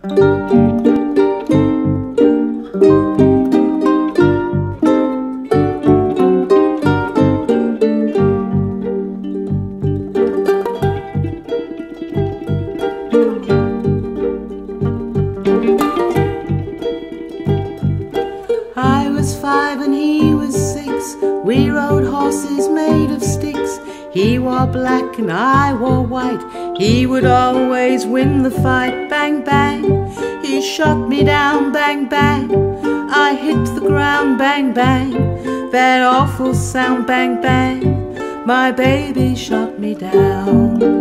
I was 5 and he was 6. We rode horses made of sticks. He wore black and I wore white. He would always win the fight. Bang, bang, he shot me down. Bang, bang, I hit the ground. Bang, bang, that awful sound. Bang, bang, my baby shot me down.